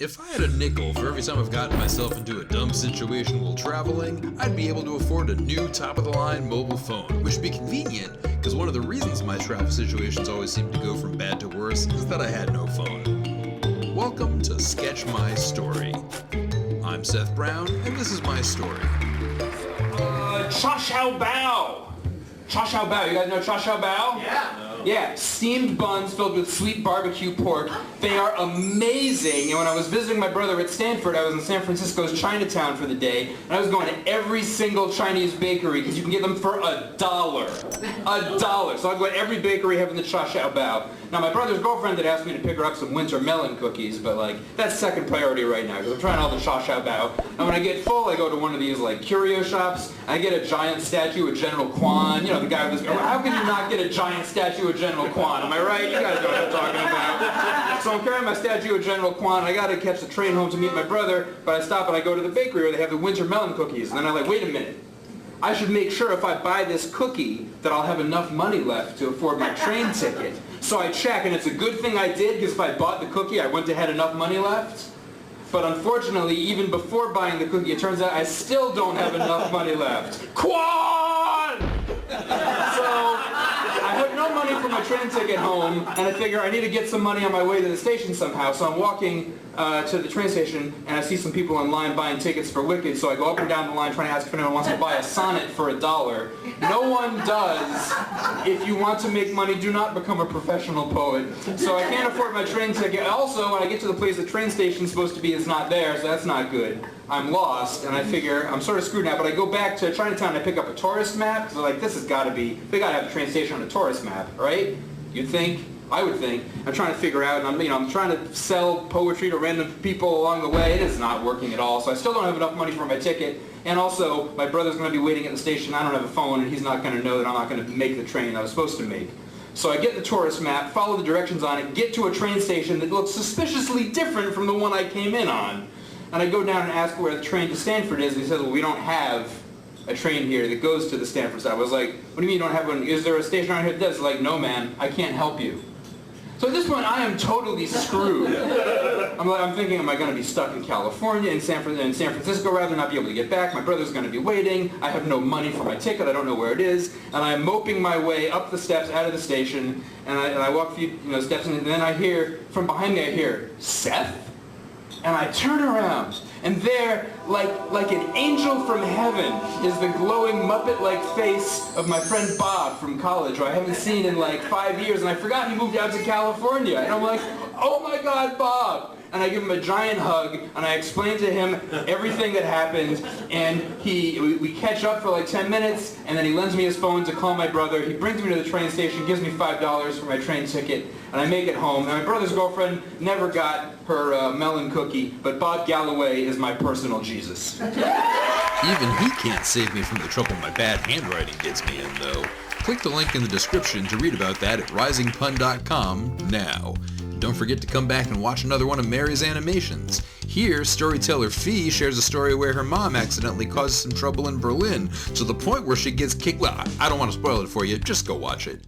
If I had a nickel for every time I've gotten myself into a dumb situation while traveling, I'd be able to afford a new top-of-the-line mobile phone, which would be convenient, because one of the reasons my travel situations always seem to go from bad to worse is that I had no phone. Welcome to Sketch My Story. I'm Seth Brown, and this is my story. Cha Shao Bao! Cha Shao Bao, you guys know Cha Shao Bao? Yeah. Yeah, steamed buns filled with sweet barbecue pork. They are amazing. And when I was visiting my brother at Stanford, I was in San Francisco's Chinatown for the day, and I was going to every single Chinese bakery because you can get them for $1. $1. So I'd go to every bakery having the Cha Shao Bao. Now, my brother's girlfriend had asked me to pick her up some winter melon cookies, but that's second priority right now because I'm trying all the Cha Shao Bao. And when I get full, I go to one of these curio shops. I get a giant statue of General Kwan. You know, the guy with this. How can you not get a giant statue of General Kwan? Am I right? You guys know what I'm talking about. So I'm carrying my statue of General Kwan. I got to catch the train home to meet my brother, but I stop and I go to the bakery where they have the winter melon cookies. And then I'm like, wait a minute. I should make sure if I buy this cookie that I'll have enough money left to afford my train ticket. So I check, and it's a good thing I did, because if I bought the cookie, I wouldn't have had enough money left. But unfortunately, even before buying the cookie, it turns out I still don't have enough money left. Kwan! So I have no money for my train ticket home, and I figure I need to get some money on my way to the station somehow. So I'm walking to the train station, and I see some people in line buying tickets for Wicked, so I go up and down the line trying to ask if anyone wants to buy a sonnet for $1. No one does. If you want to make money, do not become a professional poet. So I can't afford my train ticket. Also, when I get to the place the train station's supposed to be, it's not there, so that's not good. I'm lost, and I figure I'm sort of screwed now, but I go back to Chinatown and I pick up a tourist map, because this has got to be, they got to have a train station on a tourist map, right? You'd think. I would think. I'm trying to figure out, and I'm trying to sell poetry to random people along the way. It is not working at all, so I still don't have enough money for my ticket. And also, my brother's going to be waiting at the station. I don't have a phone, and he's not going to know that I'm not going to make the train I was supposed to make. So I get the tourist map, follow the directions on it, get to a train station that looks suspiciously different from the one I came in on. And I go down and ask where the train to Stanford is, and he says, well, we don't have a train here that goes to the Stanford side. I was like, what do you mean you don't have one? Is there a station around here that does? Like, no, man, I can't help you. So at this point, I am totally screwed. I'm thinking, am I going to be stuck in California, in San Francisco, rather, not be able to get back? My brother's going to be waiting. I have no money for my ticket. I don't know where it is. And I'm moping my way up the steps out of the station. And I walk a few steps, and then I hear, from behind me, I hear, Seth? And I turn around, and there, like an angel from heaven, is the glowing Muppet-like face of my friend Bob from college, who I haven't seen in 5 years, and I forgot he moved out to California. And I'm like, oh my God, Bob! And I give him a giant hug, and I explain to him everything that happened, and we catch up for 10 minutes, and then he lends me his phone to call my brother. He brings me to the train station, gives me $5 for my train ticket, and I make it home. And my brother's girlfriend never got her melon cookie, but Bob Galloway is my personal Jesus. Even he can't save me from the trouble my bad handwriting gets me in, though. Click the link in the description to read about that at risingpun.com now. Don't forget to come back and watch another one of Mary's animations. Here, storyteller Fee shares a story where her mom accidentally causes some trouble in Berlin, to the point where she gets kicked. Well, I don't want to spoil it for you, just go watch it.